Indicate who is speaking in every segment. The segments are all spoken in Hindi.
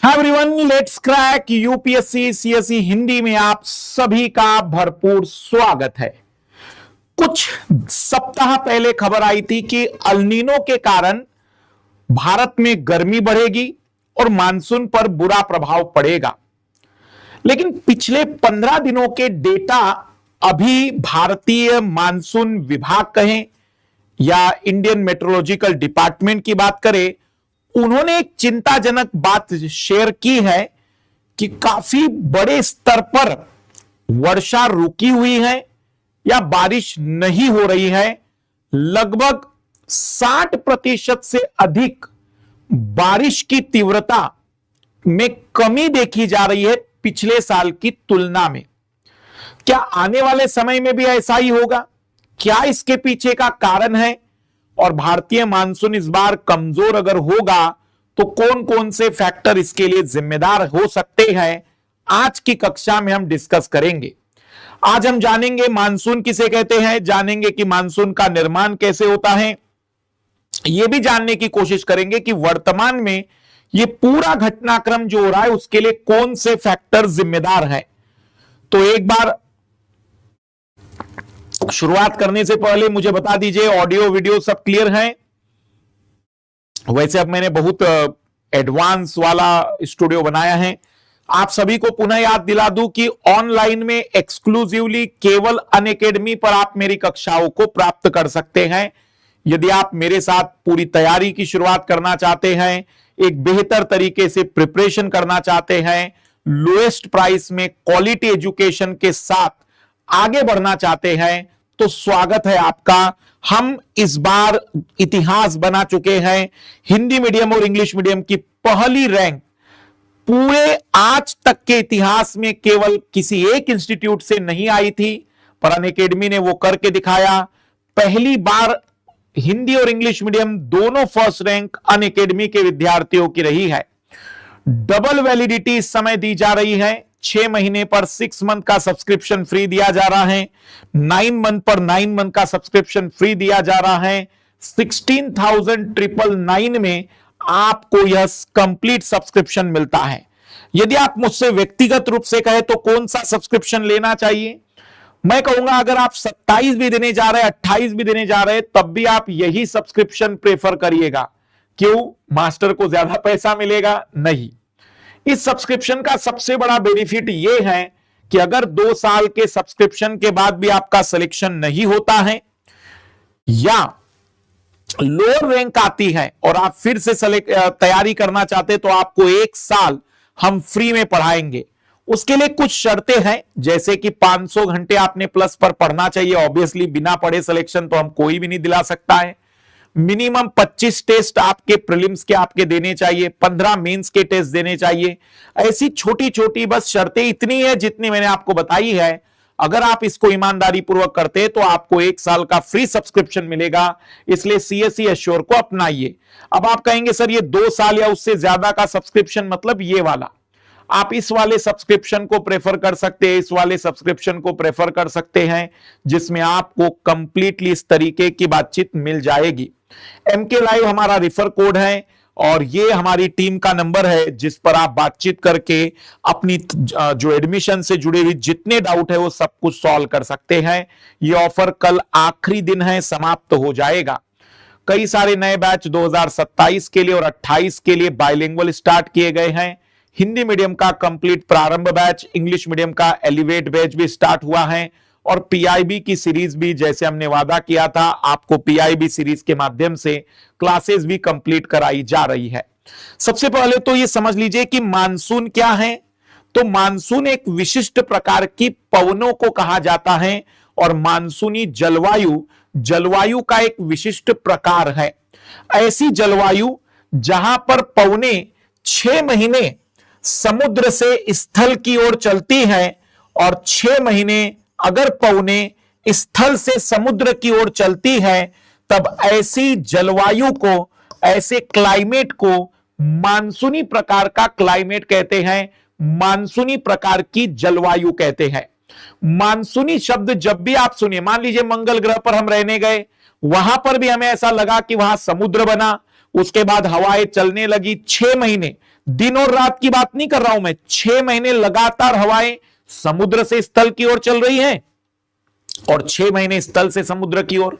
Speaker 1: Hi everyone, let's crack UPSC CSE Hindi में आप सभी का भरपूर स्वागत है। कुछ सप्ताह पहले खबर आई थी कि अल्नीनो के कारण भारत में गर्मी बढ़ेगी और मानसून पर बुरा प्रभाव पड़ेगा। लेकिन पिछले 15 दिनों के डेटा अभी भारतीय मानसून विभाग कहें या इंडियन मेट्रोलॉजिकल डिपार्टमेंट की बात करें, उन्होंने एक चिंताजनक बात शेयर की है कि काफी बड़े स्तर पर वर्षा रुकी हुई है या बारिश नहीं हो रही है। लगभग 60% से अधिक बारिश की तीव्रता में कमी देखी जा रही है पिछले साल की तुलना में। क्या आने वाले समय में भी ऐसा ही होगा? क्या इसके पीछे का कारण है? और भारतीय मानसून इस बार कमजोर अगर होगा तो कौन कौन से फैक्टर इसके लिए जिम्मेदार हो सकते हैं, आज की कक्षा में हम डिस्कस करेंगे। आज हम जानेंगे मानसून किसे कहते हैं, जानेंगे कि मानसून का निर्माण कैसे होता है, यह भी जानने की कोशिश करेंगे कि वर्तमान में यह पूरा घटनाक्रम जो हो रहा है उसके लिए कौन से फैक्टर जिम्मेदार हैं। तो एक बार शुरुआत करने से पहले मुझे बता दीजिए, ऑडियो वीडियो सब क्लियर है? वैसे अब मैंने बहुत एडवांस वाला स्टूडियो बनाया है। आप सभी को पुनः याद दिला दूं कि ऑनलाइन में एक्सक्लूसिवली केवल अनअकैडमी पर आप मेरी कक्षाओं को प्राप्त कर सकते हैं। यदि आप मेरे साथ पूरी तैयारी की शुरुआत करना चाहते हैं, एक बेहतर तरीके से प्रिपरेशन करना चाहते हैं, लोएस्ट प्राइस में क्वालिटी एजुकेशन के साथ आगे बढ़ना चाहते हैं, तो स्वागत है आपका। हम इस बार इतिहास बना चुके हैं। हिंदी मीडियम और इंग्लिश मीडियम की पहली रैंक पूरे आज तक के इतिहास में केवल किसी एक इंस्टीट्यूट से नहीं आई थी, पर अनअकैडमी ने वो करके दिखाया। पहली बार हिंदी और इंग्लिश मीडियम दोनों फर्स्ट रैंक अनअकैडमी के विद्यार्थियों की रही है। डबल वैलिडिटी इस समय दी जा रही है। 6 महीने पर 6 मंथ का सब्सक्रिप्शन फ्री दिया जा रहा है, 9 मंथ पर 9 मंथ का सब्सक्रिप्शन फ्री दिया जा रहा है। 16,999 में आपको यह कंप्लीट सब्सक्रिप्शन मिलता है। यदि आप मुझसे व्यक्तिगत रूप से कहें तो कौन सा सब्सक्रिप्शन लेना चाहिए, मैं कहूंगा अगर आप 27 भी देने जा रहे हैं, 28 भी देने जा रहे हैं, तब भी आप यही सब्सक्रिप्शन प्रेफर करिएगा। क्यों? मास्टर को ज्यादा पैसा मिलेगा? नहीं। इस सब्सक्रिप्शन का सबसे बड़ा बेनिफिट यह है कि अगर 2 साल के सब्सक्रिप्शन के बाद भी आपका सिलेक्शन नहीं होता है या लोअर रैंक आती है और आप फिर से तैयारी करना चाहते तो आपको 1 साल हम फ्री में पढ़ाएंगे। उसके लिए कुछ शर्तें हैं, जैसे कि 500 घंटे आपने प्लस पर पढ़ना चाहिए। ऑब्वियसली बिना पढ़े सिलेक्शन तो हम कोई भी नहीं दिला सकता है। मिनिमम 25 टेस्ट आपके प्रीलिम्स के आपके देने चाहिए, 15 मेंस के टेस्ट देने चाहिए। ऐसी छोटी छोटी बस शर्तें इतनी है जितनी मैंने आपको बताई है। अगर आप इसको ईमानदारी पूर्वक करते तो आपको 1 साल का फ्री सब्सक्रिप्शन मिलेगा। इसलिए सीएसई एश्योर को अपनाइए। अब आप कहेंगे सर ये 2 साल या उससे ज्यादा का सब्सक्रिप्शन मतलब ये वाला, आप इस वाले सब्सक्रिप्शन को प्रेफर कर सकते हैं, इस वाले सब्सक्रिप्शन को प्रेफर कर सकते हैं, जिसमें आपको कंप्लीटली इस तरीके की बातचीत मिल जाएगी। एमके लाइव हमारा रिफर कोड है और ये हमारी टीम का नंबर है जिस पर आप बातचीत करके अपनी जो एडमिशन से जुड़े हुए जितने डाउट है वो सब कुछ सॉल्व कर सकते हैं। ये ऑफर कल आखिरी दिन है, समाप्त हो जाएगा। कई सारे नए बैच 2027 के लिए और 28 के लिए बाइलिंगुअल स्टार्ट किए गए हैं। हिंदी मीडियम का कंप्लीट प्रारंभ बैच, इंग्लिश मीडियम का एलिवेट बैच भी स्टार्ट हुआ है और पीआईबी की सीरीज भी, जैसे हमने वादा किया था, आपको पीआईबी सीरीज के माध्यम से क्लासेस भी कंप्लीट कराई जा रही है। सबसे पहले तो ये समझ लीजिए कि मानसून क्या है। तो मानसून एक विशिष्ट प्रकार की पवनों को कहा जाता है और मानसूनी जलवायु का एक विशिष्ट प्रकार है। ऐसी जलवायु जहां पर पवने 6 महीने समुद्र से स्थल की ओर चलती है और 6 महीने अगर पवने स्थल से समुद्र की ओर चलती है, तब ऐसी जलवायु को, ऐसे क्लाइमेट को मानसूनी प्रकार का क्लाइमेट कहते हैं, मानसूनी प्रकार की जलवायु कहते हैं। मानसूनी शब्द जब भी आप सुनिए, मान लीजिए मंगल ग्रह पर हम रहने गए, वहां पर भी हमें ऐसा लगा कि वहां समुद्र बना, उसके बाद हवाएं चलने लगी, 6 महीने दिन और रात की बात नहीं कर रहा हूं मैं, 6 महीने लगातार हवाएं समुद्र से स्थल की ओर चल रही हैं और 6 महीने स्थल से समुद्र की ओर।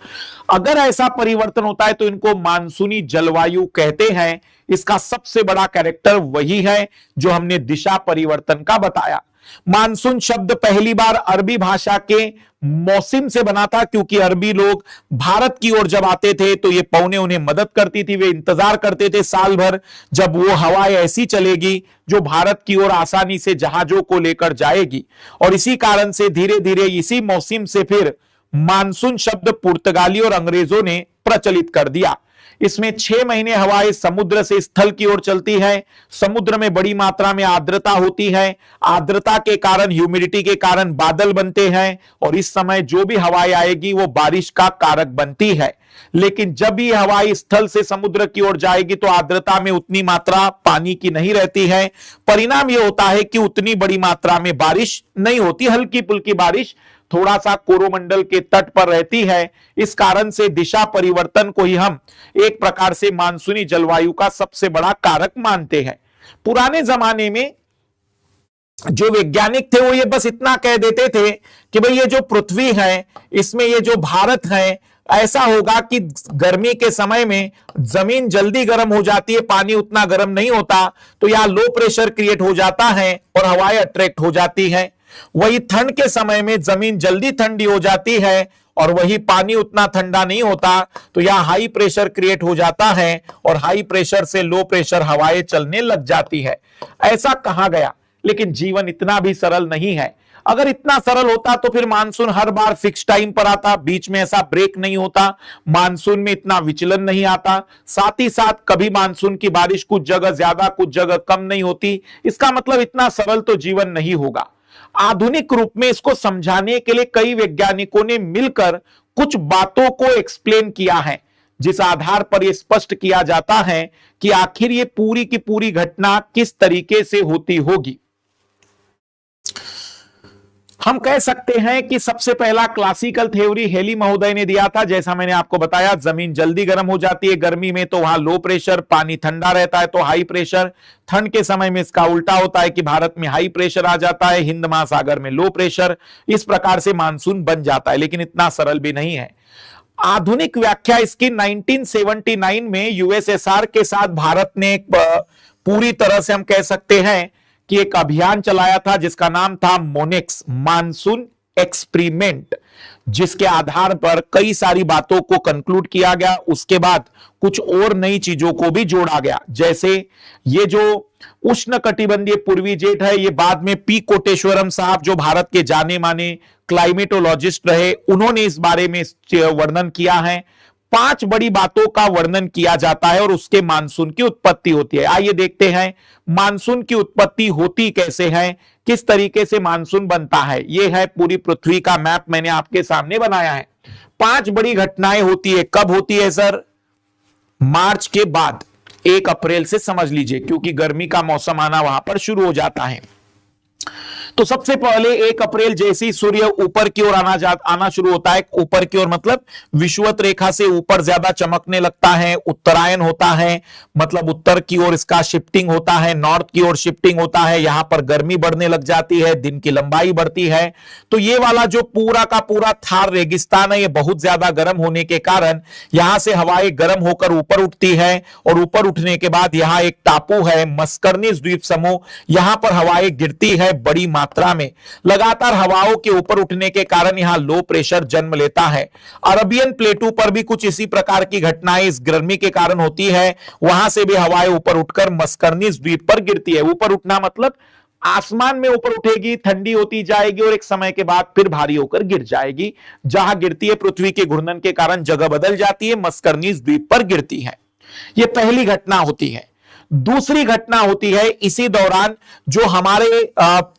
Speaker 1: अगर ऐसा परिवर्तन होता है तो इनको मानसूनी जलवायु कहते हैं। इसका सबसे बड़ा कैरेक्टर वही है जो हमने दिशा परिवर्तन का बताया। मानसून शब्द पहली बार अरबी भाषा के मौसम से बना था, क्योंकि अरबी लोग भारत की ओर जब आते थे तो ये पौने उन्हें मदद करती थी। वे इंतजार करते थे साल भर जब वो हवाएं ऐसी चलेगी जो भारत की ओर आसानी से जहाजों को लेकर जाएगी, और इसी कारण से धीरे धीरे इसी मौसम से फिर मानसून शब्द पुर्तगाली और अंग्रेजों ने प्रचलित कर दिया। इसमें 6 महीने हवाएं समुद्र से स्थल की ओर चलती है। समुद्र में बड़ी मात्रा में आर्द्रता होती है। आर्द्रता के कारण, ह्यूमिडिटी के कारण बादल बनते हैं और इस समय जो भी हवाएं आएगी वो बारिश का कारक बनती है। लेकिन जब ये हवाएं स्थल से समुद्र की ओर जाएगी तो आर्द्रता में उतनी मात्रा पानी की नहीं रहती है। परिणाम यह होता है कि उतनी बड़ी मात्रा में बारिश नहीं होती, हल्की फुल्की बारिश थोड़ा सा कोरोमंडल के तट पर रहती है। इस कारण से दिशा परिवर्तन को ही हम एक प्रकार से मानसूनी जलवायु का सबसे बड़ा कारक मानते हैं। पुराने जमाने में जो वैज्ञानिक थे वो ये बस इतना कह देते थे कि भाई ये जो पृथ्वी है, इसमें ये जो भारत है, ऐसा होगा कि गर्मी के समय में जमीन जल्दी गर्म हो जाती है, पानी उतना गर्म नहीं होता, तो यहां लो प्रेशर क्रिएट हो जाता है और हवाएं अट्रैक्ट हो जाती है। वही ठंड के समय में जमीन जल्दी ठंडी हो जाती है और वही पानी उतना ठंडा नहीं होता, तो यहां हाई प्रेशर क्रिएट हो जाता है और हाई प्रेशर से लो प्रेशर हवाएं चलने लग जाती है। ऐसा कहा गया, लेकिन जीवन इतना भी सरल नहीं है। अगर इतना सरल होता तो फिर मानसून हर बार फिक्स टाइम पर आता, बीच में ऐसा ब्रेक नहीं होता, मानसून में इतना विचलन नहीं आता, साथ ही साथ कभी मानसून की बारिश कुछ जगह ज्यादा कुछ जगह कम नहीं होती। इसका मतलब इतना सरल तो जीवन नहीं होगा। आधुनिक रूप में इसको समझाने के लिए कई वैज्ञानिकों ने मिलकर कुछ बातों को एक्सप्लेन किया है, जिस आधार पर यह स्पष्ट किया जाता है कि आखिर ये पूरी की पूरी घटना किस तरीके से होती होगी। हम कह सकते हैं कि सबसे पहला क्लासिकल थ्योरी हेली महोदय ने दिया था। जैसा मैंने आपको बताया, जमीन जल्दी गर्म हो जाती है गर्मी में तो वहां लो प्रेशर, पानी ठंडा रहता है तो हाई प्रेशर। ठंड के समय में इसका उल्टा होता है कि भारत में हाई प्रेशर आ जाता है, हिंद महासागर में लो प्रेशर। इस प्रकार से मानसून बन जाता है, लेकिन इतना सरल भी नहीं है। आधुनिक व्याख्या इसकी 1979 में यूएसएसआर के साथ भारत ने एक पूरी तरह से हम कह सकते हैं कि एक अभियान चलाया था जिसका नाम था मोनेक्स, मानसून एक्सपेरिमेंट, जिसके आधार पर कई सारी बातों को कंक्लूड किया गया। उसके बाद कुछ और नई चीजों को भी जोड़ा गया, जैसे ये जो उष्ण कटिबंधीय पूर्वी जेट है, ये बाद में पी कोटेश्वरम साहब जो भारत के जाने माने क्लाइमेटोलॉजिस्ट रहे, उन्होंने इस बारे में वर्णन किया है। 5 बड़ी बातों का वर्णन किया जाता है और उसके मानसून की उत्पत्ति होती है। आइए देखते हैं मानसून की उत्पत्ति होती कैसे है, किस तरीके से मानसून बनता है। यह है पूरी पृथ्वी का मैप मैंने आपके सामने बनाया है। 5 बड़ी घटनाएं होती है। कब होती है सर? मार्च के बाद 1 अप्रैल से समझ लीजिए, क्योंकि गर्मी का मौसम आना वहां पर शुरू हो जाता है। तो सबसे पहले 1 अप्रैल जैसे ही सूर्य ऊपर की ओर आना शुरू होता है, ऊपर की ओर मतलब विषुवत रेखा से ऊपर ज्यादा चमकने लगता है, उत्तरायण होता है, मतलब उत्तर की ओर इसका शिफ्टिंग होता है, नॉर्थ की ओर शिफ्टिंग होता है, यहां पर गर्मी बढ़ने लग जाती है, दिन की लंबाई बढ़ती है। तो ये वाला जो पूरा का पूरा थार रेगिस्तान है, ये बहुत ज्यादा गर्म होने के कारण यहां से हवाएं गर्म होकर ऊपर उठती है और ऊपर उठने के बाद यहां एक टापू है मस्करनीज द्वीप समूह, यहां पर हवाएं गिरती है बड़ी मात्रा में। लगातार हवाओं के ऊपर उठने के कारण यहां लो प्रेशर जन्म लेता है। अरबियन प्लेटू पर भी कुछ इसी प्रकार की घटनाएं इस गर्मी के कारण होती है, वहां से भी हवाएं ऊपर उठकर मस्करनीज द्वीप पर गिरती है। ऊपर उठना मतलब आसमान में ऊपर उठेगी, ठंडी होती जाएगी और एक समय के बाद फिर भारी होकर गिर जाएगी। जहां गिरती है पृथ्वी के घूर्णन के कारण जगह बदल जाती है, मस्करनीज द्वीप पर गिरती है। यह पहली घटना होती है। दूसरी घटना होती है इसी दौरान, जो हमारे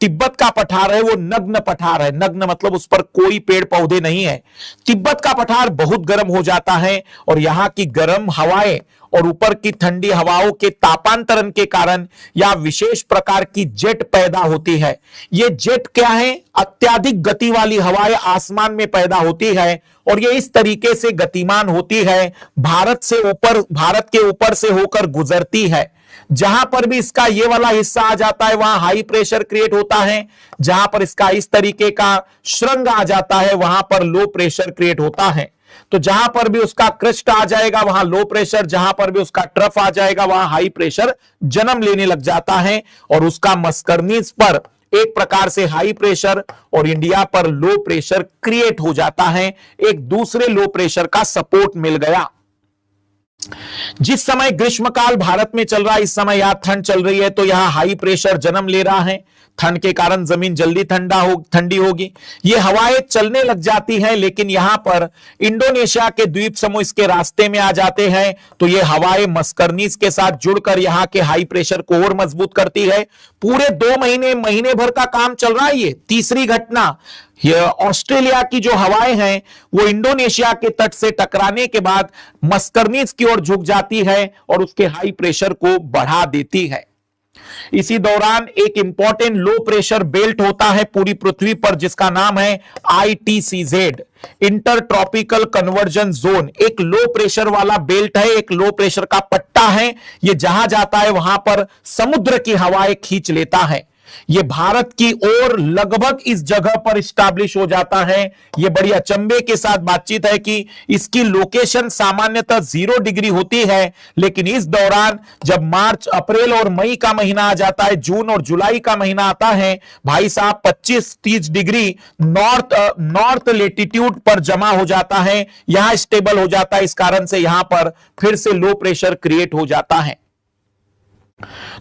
Speaker 1: तिब्बत का पठार है वो नग्न पठार है। नग्न मतलब उस पर कोई पेड़ पौधे नहीं है। तिब्बत का पठार बहुत गर्म हो जाता है और यहां की गर्म हवाएं और ऊपर की ठंडी हवाओं के तापांतरण के कारण यह विशेष प्रकार की जेट पैदा होती है। ये जेट क्या है? अत्यधिक गति वाली हवाएं आसमान में पैदा होती है और ये इस तरीके से गतिमान होती है, भारत के ऊपर से होकर गुजरती है। जहां पर भी इसका ये वाला हिस्सा आ जाता है वहां हाई प्रेशर क्रिएट होता है, जहां पर इसका इस तरीके का श्रृंग आ जाता है वहां पर लो प्रेशर क्रिएट होता है। तो जहां पर भी उसका क्रिस्ट आ जाएगा वहां लो प्रेशर, जहां पर भी उसका ट्रफ आ जाएगा वहां हाई प्रेशर जन्म लेने लग जाता है, और उसका मस्करनीज पर एक प्रकार से हाई प्रेशर और इंडिया पर लो प्रेशर क्रिएट हो जाता है। एक दूसरे लो प्रेशर का सपोर्ट मिल गया। जिस समय ग्रीष्मकाल भारत में चल रहा है, इस समय यहां ठंड चल रही है, तो यहां हाई प्रेशर जन्म ले रहा है। ठंड के कारण जमीन जल्दी ठंडी होगी, ये हवाएं चलने लग जाती हैं, लेकिन यहां पर इंडोनेशिया के द्वीप समूह इसके रास्ते में आ जाते हैं, तो ये हवाएं मस्करनीज के साथ जुड़कर यहां के हाई प्रेशर को और मजबूत करती है। पूरे 2 महीने भर का काम चल रहा है। ये तीसरी घटना, ऑस्ट्रेलिया की जो हवाएं हैं वो इंडोनेशिया के तट से टकराने के बाद मस्करनीज की ओर झुक जाती है और उसके हाई प्रेशर को बढ़ा देती है। इसी दौरान एक इंपॉर्टेंट लो प्रेशर बेल्ट होता है पूरी पृथ्वी पर, जिसका नाम है ITCZ, inter tropical conversion zone. एक लो प्रेशर वाला बेल्ट है, एक लो प्रेशर का पट्टा है। ये जहां जाता है वहां पर समुद्र की हवाएं खींच लेता है। ये भारत की ओर लगभग इस जगह पर स्टैब्लिश हो जाता है। ये बड़ी अचंभे के साथ बातचीत है कि इसकी लोकेशन सामान्यतः 0 डिग्री होती है, लेकिन इस दौरान जब मार्च, अप्रैल और मई का महीना आ जाता है, जून और जुलाई का महीना आता है, भाई साहब 25-30 डिग्री नॉर्थ लेटीट्यूड पर जमा हो जाता है, यहां स्टेबल हो जाता है। इस कारण से यहां पर फिर से लो प्रेशर क्रिएट हो जाता है।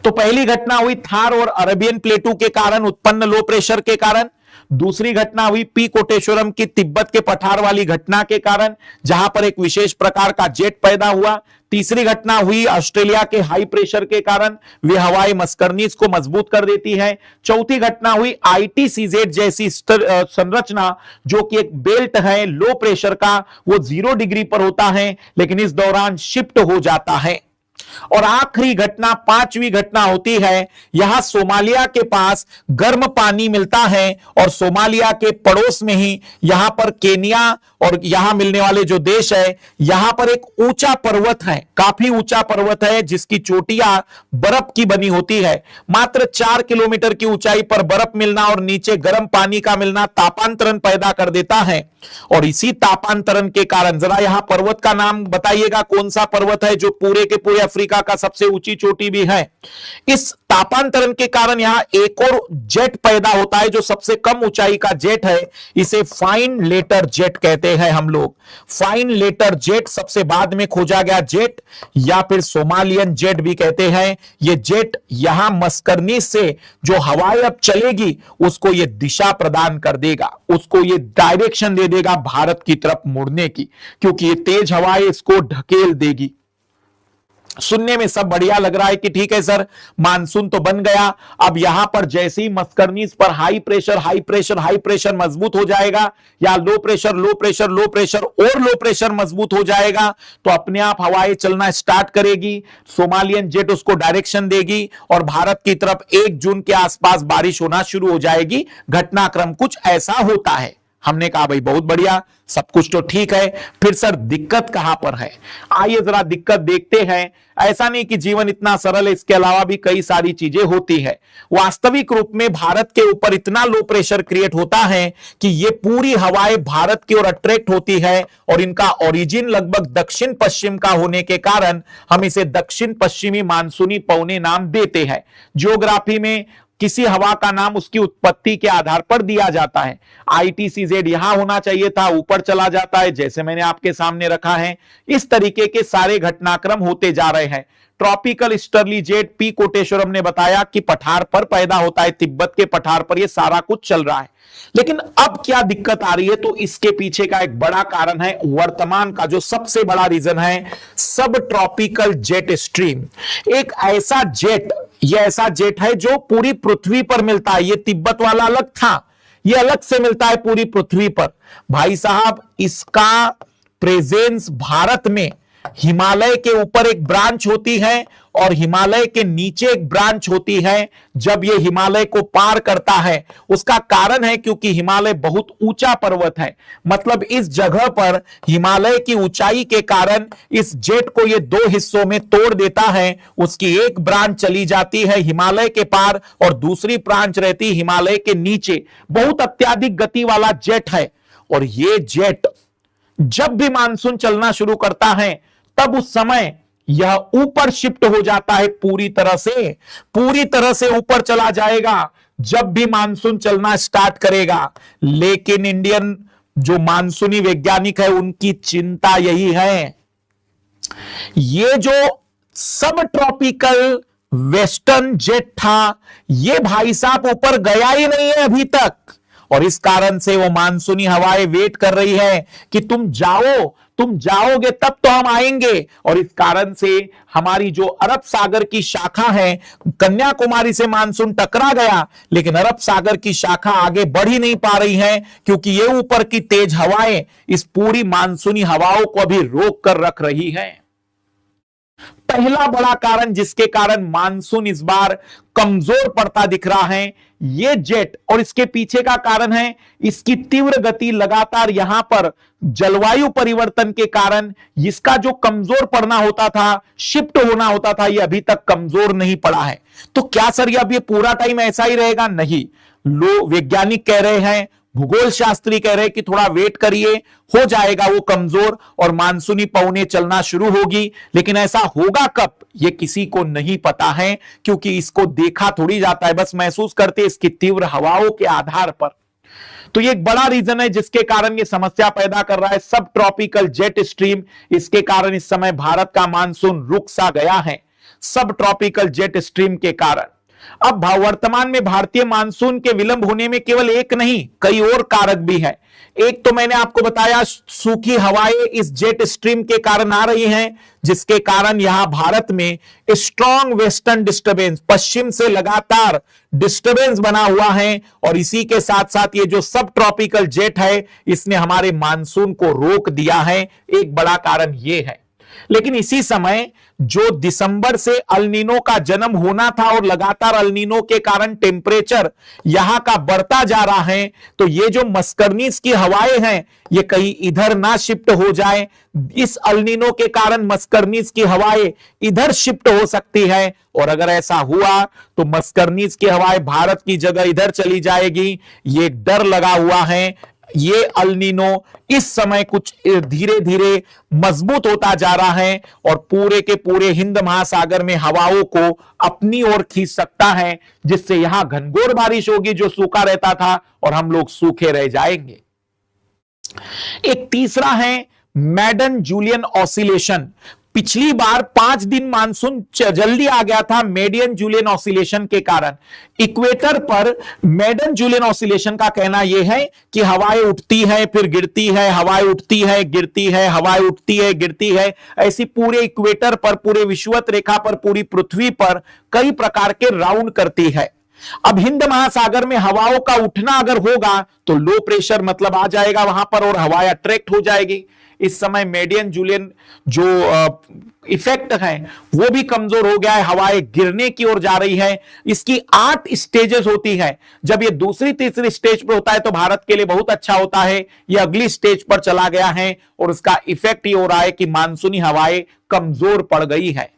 Speaker 1: तो पहली घटना हुई थार और अरेबियन प्लेटू के कारण उत्पन्न लो प्रेशर के कारण। दूसरी घटना हुई पी कोटेश्वरम की तिब्बत के पठार वाली घटना के कारण, जहां पर एक विशेष प्रकार का जेट पैदा हुआ। तीसरी घटना हुई ऑस्ट्रेलिया के हाई प्रेशर के कारण, वे हवाई मस्करनीज को मजबूत कर देती है। चौथी घटना हुई ITCZ जैसी संरचना, जो कि एक बेल्ट है लो प्रेशर का, वो 0 डिग्री पर होता है, लेकिन इस दौरान शिफ्ट हो जाता है। और आखिरी घटना, 5वीं घटना होती है, यहां सोमालिया के पास गर्म पानी मिलता है और सोमालिया के पड़ोस में ही यहां पर केनिया और यहां मिलने वाले जो देश है, यहां पर एक ऊंचा पर्वत है, काफी ऊंचा पर्वत है, जिसकी चोटियां बर्फ की बनी होती है। मात्र 4 किलोमीटर की ऊंचाई पर बर्फ मिलना और नीचे गर्म पानी का मिलना तापांतरण पैदा कर देता है। और इसी तापांतरण के कारण, जरा यहां पर्वत का नाम बताइएगा, कौन सा पर्वत है जो पूरे के पूरे अफ्रीका का सबसे ऊंची चोटी भी है। इस तापांतरण के कारण यहां एक और जेट पैदा होता है, जो सबसे कम ऊंचाई का जेट है। इसे फाइन लेटर जेट कहते हैं हम लोग। फाइन लेटर जेट सबसे बाद में खोजा गया जेट, या फिर सोमालियन जेट भी कहते हैं। यह जेट यहां मस्करनीज से जो हवाएं अब चलेगी, उसको यह दिशा प्रदान कर देगा, उसको यह डायरेक्शन दे देगा भारत की तरफ मुड़ने की, क्योंकि ये तेज हवाएं इसको ढकेल देगी। सुनने में सब बढ़िया लग रहा है कि ठीक है सर, मानसून तो बन गया। अब यहां पर जैसे ही मस्करनीज पर हाई प्रेशर मजबूत हो जाएगा, या लो प्रेशर और लो प्रेशर मजबूत हो जाएगा, तो अपने आप हवाएं चलना स्टार्ट करेगी। सोमालियन जेट उसको डायरेक्शन देगी और भारत की तरफ 1 जून के आसपास बारिश होना शुरू हो जाएगी। घटनाक्रम कुछ ऐसा होता है। हमने कहा भाई बहुत बढ़िया, सब कुछ तो ठीक है, फिर सर दिक्कत कहां पर है? आइए जरा दिक्कत देखते हैं। ऐसा नहीं कि जीवन इतना सरल है, इसके अलावा भी कई सारी चीजें होती है। वास्तविक रूप में भारत के ऊपर इतना लो प्रेशर क्रिएट होता है कि ये पूरी हवाएं भारत की ओर अट्रैक्ट होती है, और इनका ओरिजिन लगभग दक्षिण पश्चिम का होने के कारण हम इसे दक्षिण पश्चिमी मानसूनी पवने नाम देते हैं। जियोग्राफी में किसी हवा का नाम उसकी उत्पत्ति के आधार पर दिया जाता है। ITCZ यहां होना चाहिए था, ऊपर चला जाता है, जैसे मैंने आपके सामने रखा है। इस तरीके के सारे घटनाक्रम होते जा रहे हैं। Tropical easterly jet P Koteswaram ने बताया कि पठार पर पैदा होता है, तिब्बत के पठार पर यह सारा कुछ चल रहा है। लेकिन अब क्या दिक्कत आ रही है? तो इसके पीछे का एक बड़ा कारण है, वर्तमान का जो सबसे बड़ा रीजन है, सब ट्रॉपिकल जेट स्ट्रीम। एक ऐसा जेट, यह ऐसा जेट है जो पूरी पृथ्वी पर मिलता है। यह तिब्बत वाला अलग था, यह अलग से मिलता है पूरी पृथ्वी पर। भाई साहब, इसका प्रेजेंस भारत में हिमालय के ऊपर एक ब्रांच होती है और हिमालय के नीचे एक ब्रांच होती है जब ये हिमालय को पार करता है। उसका कारण है क्योंकि हिमालय बहुत ऊंचा पर्वत है, मतलब इस जगह पर हिमालय की ऊंचाई के कारण इस जेट को ये दो हिस्सों में तोड़ देता है। उसकी एक ब्रांच चली जाती है हिमालय के पार और दूसरी ब्रांच रहती है हिमालय के नीचे। बहुत अत्यधिक गति वाला जेट है और ये जेट जब भी मानसून चलना शुरू करता है तब उस समय यह ऊपर शिफ्ट हो जाता है, पूरी तरह से ऊपर चला जाएगा जब भी मानसून चलना स्टार्ट करेगा। लेकिन इंडियन जो मानसूनी वैज्ञानिक है उनकी चिंता यही है, ये जो सब ट्रॉपिकल वेस्टर्न जेट था ये भाई साहब ऊपर गया ही नहीं है अभी तक, और इस कारण से वो मानसूनी हवाएं वेट कर रही है कि तुम जाओगे तब तो हम आएंगे। और इस कारण से हमारी जो अरब सागर की शाखा है, कन्याकुमारी से मानसून टकरा गया लेकिन अरब सागर की शाखा आगे बढ़ ही नहीं पा रही है क्योंकि ये ऊपर की तेज हवाएं इस पूरी मानसूनी हवाओं को अभी रोक कर रख रही है। पहला बड़ा कारण जिसके कारण मानसून इस बार कमजोर पड़ता दिख रहा है ये जेट, और इसके पीछे का कारण है इसकी तीव्र गति। लगातार यहां पर जलवायु परिवर्तन के कारण इसका जो कमजोर पड़ना होता था, शिफ्ट होना होता था, ये अभी तक कमजोर नहीं पड़ा है। तो क्या सर ये अब ये पूरा टाइम ऐसा ही रहेगा? नहीं, लोग वैज्ञानिक कह रहे हैं, भूगोल शास्त्री कह रहे हैं कि थोड़ा वेट करिए, हो जाएगा वो कमजोर और मानसूनी पवनें चलना शुरू होगी। लेकिन ऐसा होगा कब ये किसी को नहीं पता है क्योंकि इसको देखा थोड़ी जाता है, बस महसूस करते इसकी तीव्र हवाओं के आधार पर। तो ये एक बड़ा रीजन है जिसके कारण ये समस्या पैदा कर रहा है सब ट्रॉपिकल जेट स्ट्रीम। इसके कारण इस समय भारत का मानसून रुक सा गया है सब ट्रॉपिकल जेट स्ट्रीम के कारण। अब वर्तमान में भारतीय मानसून के विलंब होने में केवल एक नहीं कई और कारक भी है। एक तो मैंने आपको बताया सूखी हवाएं इस जेट स्ट्रीम के कारण आ रही हैं जिसके कारण यहां भारत में स्ट्रॉन्ग वेस्टर्न डिस्टर्बेंस, पश्चिम से लगातार डिस्टर्बेंस बना हुआ है और इसी के साथ साथ ये जो सब ट्रॉपिकल जेट है इसने हमारे मानसून को रोक दिया है, एक बड़ा कारण ये है। लेकिन इसी समय जो दिसंबर से अल्नीनो का जन्म होना था और लगातार अल्नीनो के कारण टेम्परेचर यहां का बढ़ता जा रहा है, तो ये जो मस्करनीज की हवाएं हैं ये कहीं इधर ना शिफ्ट हो जाए। इस अल्नीनो के कारण मस्करनीज की हवाएं इधर शिफ्ट हो सकती है और अगर ऐसा हुआ तो मस्करनीज की हवाएं भारत की जगह इधर चली जाएगी। ये डर लगा हुआ है। ये अल्नीनो इस समय कुछ धीरे धीरे मजबूत होता जा रहा है और पूरे के पूरे हिंद महासागर में हवाओं को अपनी ओर खींच सकता है जिससे यहां घनघोर बारिश होगी जो सूखा रहता था और हम लोग सूखे रह जाएंगे। एक तीसरा है मैडन जूलियन ऑसिलेशन। पिछली बार 5 दिन मानसून जल्दी आ गया था मेडियन जूलियन ऑसिलेशन के कारण। इक्वेटर पर मेडन जूलियन ऑसिलेशन का कहना यह है कि हवाएं उठती है फिर गिरती है, हवाएं उठती है गिरती है, हवाएं उठती है गिरती है, ऐसी पूरे इक्वेटर पर, पूरे विषुवत रेखा पर, पूरी पृथ्वी पर कई प्रकार के राउंड करती है। अब हिंद महासागर में हवाओं का उठना अगर होगा तो लो प्रेशर मतलब आ जाएगा वहां पर और हवाएं अट्रैक्ट हो जाएगी। इस समय मेडियन जूलियन जो इफेक्ट है वो भी कमजोर हो गया है, हवाएं गिरने की ओर जा रही है। इसकी 8 स्टेजेस होती है। जब ये दूसरी तीसरी स्टेज पर होता है तो भारत के लिए बहुत अच्छा होता है। ये अगली स्टेज पर चला गया है और उसका इफेक्ट ये हो रहा है कि मानसूनी हवाएं कमजोर पड़ गई है।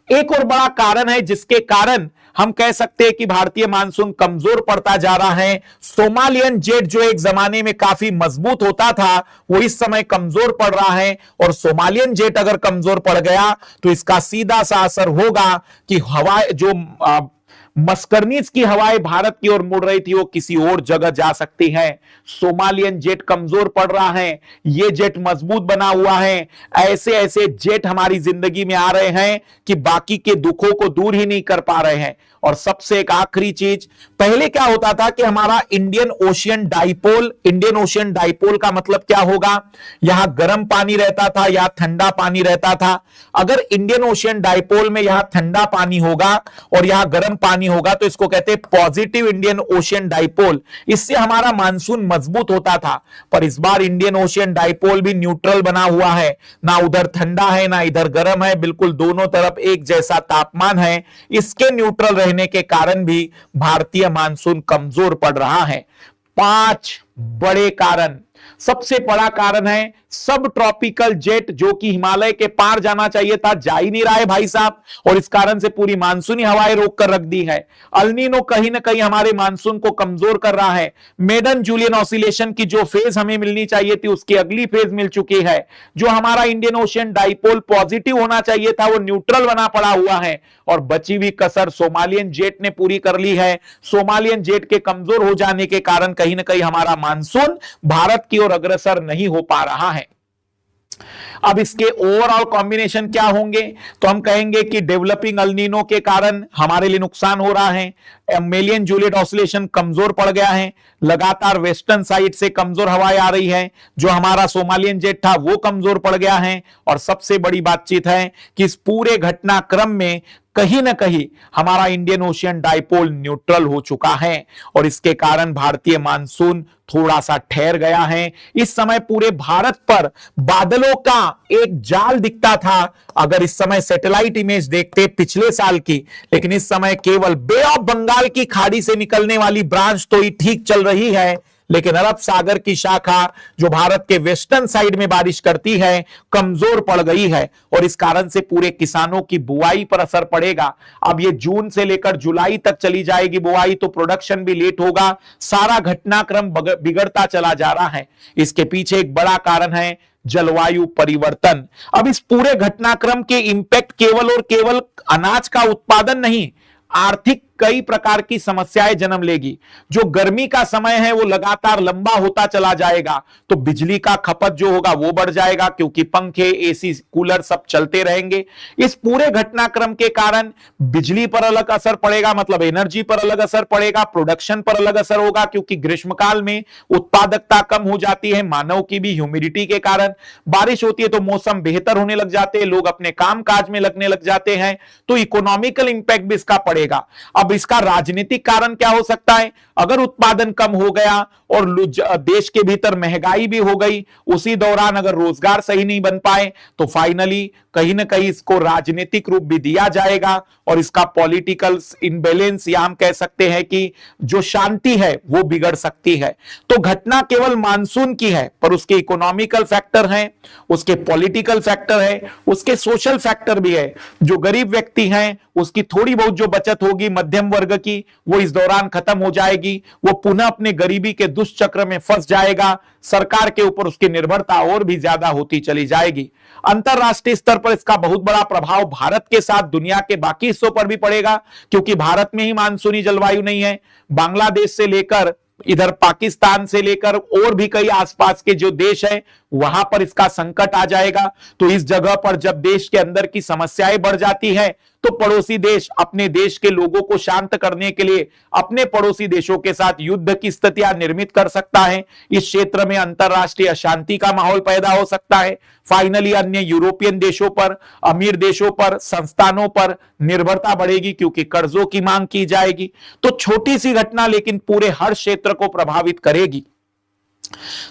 Speaker 1: एक और बड़ा कारण है जिसके कारण हम कह सकते हैं कि भारतीय मानसून कमजोर पड़ता जा रहा है। सोमालियन जेट जो एक जमाने में काफी मजबूत होता था वो इस समय कमजोर पड़ रहा है और सोमालियन जेट अगर कमजोर पड़ गया तो इसका सीधा सा असर होगा कि हवाएं जो मस्करनीज की हवाएं भारत की ओर मुड़ रही थी वो किसी और जगह जा सकती है। सोमालियन जेट कमजोर पड़ रहा है, ये जेट मजबूत बना हुआ है। ऐसे ऐसे जेट हमारी जिंदगी में आ रहे हैं कि बाकी के दुखों को दूर ही नहीं कर पा रहे हैं। और सबसे एक आखिरी चीज, पहले क्या होता था कि हमारा इंडियन ओशियन डाइपोल का मतलब क्या होगा, यहां गर्म पानी रहता था या ठंडा पानी रहता था। अगर इंडियन ओशियन डाइपोल में यहां ठंडा पानी होगा और यहां गर्म पानी पानी होगा तो इसको कहते हैं पॉजिटिव इंडियन ओशियन डाइपोल। इससे हमारा मानसून मजबूत होता था, पर इस बार इंडियन ओशियन डाइपोल भी न्यूट्रल बना हुआ है, ना उधर ठंडा है ना इधर गर्म है, बिल्कुल दोनों तरफ एक जैसा तापमान है। इसके न्यूट्रल रहने के कारण भी भारतीय मानसून कमजोर पड़ रहा है। 5 बड़े कारण। सबसे बड़ा कारण है सब ट्रॉपिकल जेट, जो कि हिमालय के पार जाना चाहिए था, जा ही नहीं रहा है भाई साहब, और इस कारण से पूरी मानसूनी हवाएं रोक कर रख दी है। अल नीनो कहीं ना कहीं हमारे मानसून को कमजोर कर रहा है। मेडन जूलियन ऑसिलेशन की जो फेज हमें मिलनी चाहिए थी उसकी अगली फेज मिल चुकी है। जो हमारा इंडियन ओशियन डाइपोल पॉजिटिव होना चाहिए था वो न्यूट्रल बना पड़ा हुआ है, और बची हुई कसर सोमालियन जेट ने पूरी कर ली है। सोमालियन जेट के कमजोर हो जाने के कारण कहीं ना कहीं हमारा मानसून भारत की ओर अग्रसर नहीं हो पा रहा है। अब इसके ओवरऑल कॉम्बिनेशन क्या होंगे, तो हम कहेंगे कि डेवलपिंग अल नीनो के कारण हमारे लिए नुकसान हो रहा है। मेलियन जूलियट ऑसिलेशन कमजोर पड़ गया है, लगातार वेस्टर्न साइड से कमजोर हवाएं आ रही है, जो हमारा सोमालियन जेट था वो कमजोर पड़ गया है। और सबसे बड़ी बातचीत है कि इस पूरे घटनाक्रम में कहीं ना कहीं हमारा इंडियन ओशियन डाइपोल न्यूट्रल हो चुका है, और इसके कारण भारतीय मानसून थोड़ा सा ठहर गया है। इस समय पूरे भारत पर बादलों का एक जाल दिखता था अगर इस समय सैटेलाइट इमेज देखते पिछले साल की, लेकिन इस समय केवल बे ऑफ बंगाल की खाड़ी से निकलने वाली ब्रांच तो ही ठीक चल रही है, लेकिन अरब सागर की शाखा जो भारत के वेस्टर्न साइड में बारिश करती है कमजोर पड़ गई है, और इस कारण से पूरे किसानों की बुआई पर असर पड़ेगा। अब ये जून से लेकर जुलाई तक चली जाएगी बुआई, तो प्रोडक्शन भी लेट होगा। सारा घटनाक्रम बिगड़ता चला जा रहा है। इसके पीछे एक बड़ा कारण है जलवायु परिवर्तन। अब इस पूरे घटनाक्रम के इंपैक्ट केवल और केवल अनाज का उत्पादन नहीं, आर्थिक कई प्रकार की समस्याएं जन्म लेगी। जो गर्मी का समय है वो लगातार लंबा होता चला जाएगा, तो बिजली का खपत जो होगा वो बढ़ जाएगा, क्योंकि पंखे, एसी, कूलर सब चलते रहेंगे। इस पूरे घटनाक्रम के कारण बिजली पर अलग असर पड़ेगा, मतलब एनर्जी पर अलग असर पड़ेगा, प्रोडक्शन पर अलग असर होगा, क्योंकि ग्रीष्मकाल में उत्पादकता कम हो जाती है मानव की भी ह्यूमिडिटी के कारण। बारिश होती है तो मौसम बेहतर होने लग जाते हैं, लोग अपने काम काज में लगने लग जाते हैं, तो इकोनॉमिकल इंपैक्ट भी इसका पड़ेगा। अब इसका राजनीतिक कारण क्या हो सकता है, अगर उत्पादन कम हो गया और देश के भीतर महंगाई भी हो गई, उसी दौरान अगर रोजगार सही नहीं बन पाए, तो फाइनली कहीं ना कहीं इसको राजनीतिक रूप भी दिया जाएगा, और इसका पॉलिटिकल इनबैलेंस या हम कह सकते हैं कि जो शांति है वो बिगड़ सकती है। तो घटना केवल मानसून की है, पर उसके इकोनॉमिकल फैक्टर हैं, उसके पॉलिटिकल फैक्टर है, उसके सोशल फैक्टर भी है। जो गरीब व्यक्ति हैं उसकी थोड़ी बहुत जो बचत होगी मध्यम वर्ग की, वो इस दौरान खत्म हो जाएगी, वो पुनः अपने गरीबी के दुष्चक्र में फंस जाएगा। सरकार के ऊपर उसकी निर्भरता और भी ज्यादा होती चली जाएगी। अंतरराष्ट्रीय स्तर पर इसका बहुत बड़ा प्रभाव भारत के साथ दुनिया के बाकी हिस्सों पर भी पड़ेगा, क्योंकि भारत में ही मानसूनी जलवायु नहीं है। बांग्लादेश से लेकर इधर पाकिस्तान से लेकर और भी कई आसपास के जो देश हैं वहां पर इसका संकट आ जाएगा। तो इस जगह पर जब देश के अंदर की समस्याएं बढ़ जाती है, तो पड़ोसी देश अपने देश के लोगों को शांत करने के लिए अपने पड़ोसी देशों के साथ युद्ध की स्थितियां निर्मित कर सकता है। इस क्षेत्र में अंतरराष्ट्रीय अशांति का माहौल पैदा हो सकता है। फाइनली अन्य यूरोपियन देशों पर, अमीर देशों पर, संस्थानों पर निर्भरता बढ़ेगी, क्योंकि कर्जों की मांग की जाएगी। तो छोटी सी घटना लेकिन पूरे हर क्षेत्र को प्रभावित करेगी।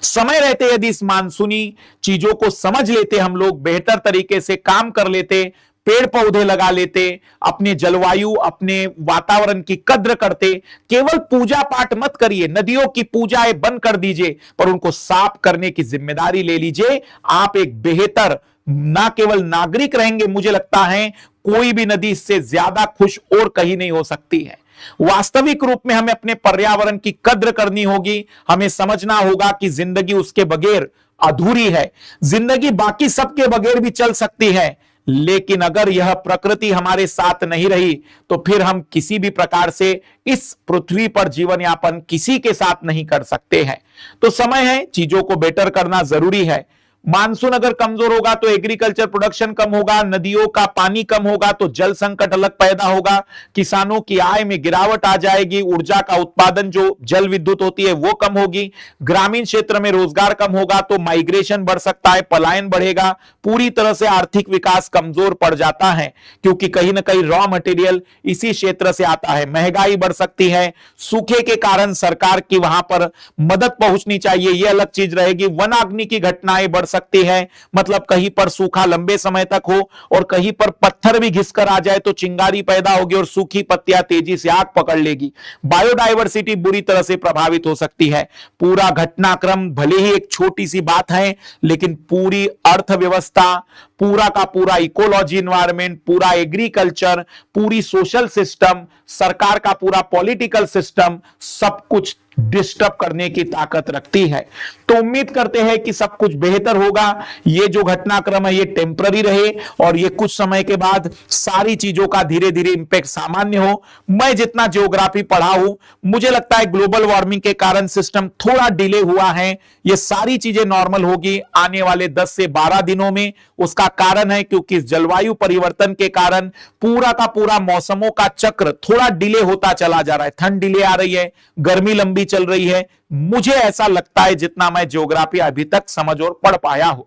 Speaker 1: समय रहते यदि इस मानसूनी चीजों को समझ लेते, हम लोग बेहतर तरीके से काम कर लेते, पेड़ पौधे लगा लेते, अपने जलवायु, अपने वातावरण की कद्र करते, केवल पूजा पाठ मत करिए, नदियों की पूजाएं बंद कर दीजिए, पर उनको साफ करने की जिम्मेदारी ले लीजिए। आप एक बेहतर ना केवल नागरिक रहेंगे, मुझे लगता है कोई भी नदी इससे ज्यादा खुश और कहीं नहीं हो सकती है। वास्तविक रूप में हमें अपने पर्यावरण की कद्र करनी होगी। हमें समझना होगा कि जिंदगी उसके बगैर अधूरी है। जिंदगी बाकी सबके बगैर भी चल सकती है, लेकिन अगर यह प्रकृति हमारे साथ नहीं रही तो फिर हम किसी भी प्रकार से इस पृथ्वी पर जीवन यापन किसी के साथ नहीं कर सकते हैं। तो समय है, चीजों को बेटर करना जरूरी है। मानसून अगर कमजोर होगा तो एग्रीकल्चर प्रोडक्शन कम होगा, नदियों का पानी कम होगा तो जल संकट अलग पैदा होगा, किसानों की आय में गिरावट आ जाएगी, ऊर्जा का उत्पादन जो जल विद्युत होती है वो कम होगी, ग्रामीण क्षेत्र में रोजगार कम होगा तो माइग्रेशन बढ़ सकता है, पलायन बढ़ेगा, पूरी तरह से आर्थिक विकास कमजोर पड़ जाता है क्योंकि कहीं ना कहीं रॉ मटेरियल इसी क्षेत्र से आता है, महंगाई बढ़ सकती है, सूखे के कारण सरकार की वहां पर मदद पहुंचनी चाहिए, यह अलग चीज रहेगी, वनाग्नि की घटनाएं बढ़ सकती है, मतलब कहीं पर सूखा लंबे समय तक हो और कहीं पर पत्थर भी घिसकर आ जाए तो चिंगारी पैदा होगी और सूखी पत्तियां तेजी से आग पकड़ लेगी, बायोडायवर्सिटी बुरी तरह से प्रभावित हो सकती है। पूरा घटनाक्रम भले ही एक छोटी सी बात है लेकिन पूरी अर्थव्यवस्था, पूरा का पूरा इकोलॉजी एनवायरनमेंट, पूरा एग्रीकल्चर, पूरी सोशल सिस्टम, सरकार का पूरा पॉलिटिकल सिस्टम, सब कुछ डिस्टर्ब करने की ताकत रखती है। तो उम्मीद करते हैं कि सब कुछ बेहतर होगा, ये जो घटनाक्रम है ये टेम्पररी रहे और ये कुछ समय के बाद सारी चीजों का धीरे धीरे इंपैक्ट सामान्य हो। मैं जितना ज्योग्राफी पढ़ा हूं मुझे लगता है ग्लोबल वार्मिंग के कारण सिस्टम थोड़ा डिले हुआ है, ये सारी चीजें नॉर्मल होगी आने वाले 10 से 12 दिनों में। उसका कारण है क्योंकि जलवायु परिवर्तन के कारण पूरा का पूरा मौसमों का चक्र थोड़ा डिले होता चला जा रहा है, ठंड डिले आ रही है, गर्मी लंबी चल रही है, मुझे ऐसा लगता है जितना मैं ज्योग्राफी अभी तक समझ और पढ़ पाया हूं।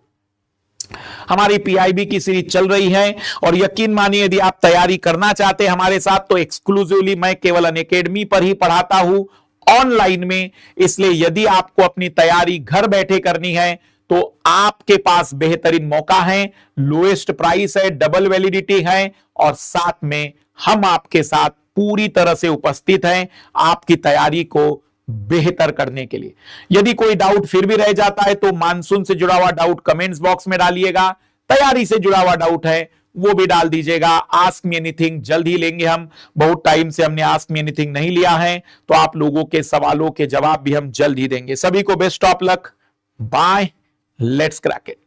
Speaker 1: हमारी पीआईबी की सीरीज चल रही है और यकीन मानिए यदि आप तैयारी करना चाहते हैं हमारे साथ तो एक्सक्लूसिवली मैं केवल अनअकैडमी पर ही पढ़ाता हूं ऑनलाइन में, इसलिए यदि आपको अपनी तैयारी घर बैठे करनी है तो आपके पास बेहतरीन मौका है, लोएस्ट प्राइस है, डबल वैलिडिटी है और साथ में हम आपके साथ पूरी तरह से उपस्थित हैं आपकी तैयारी को बेहतर करने के लिए। यदि कोई डाउट फिर भी रह जाता है तो मानसून से जुड़ा हुआ डाउट कमेंट्स बॉक्स में डालिएगा, तैयारी से जुड़ा हुआ डाउट है वो भी डाल दीजिएगा। आस्क मी एनीथिंग जल्द ही लेंगे हम, बहुत टाइम से हमने आस्क मी एनीथिंग नहीं लिया है तो आप लोगों के सवालों के जवाब भी हम जल्द ही देंगे। सभी को best of luck, bye, let's crack it.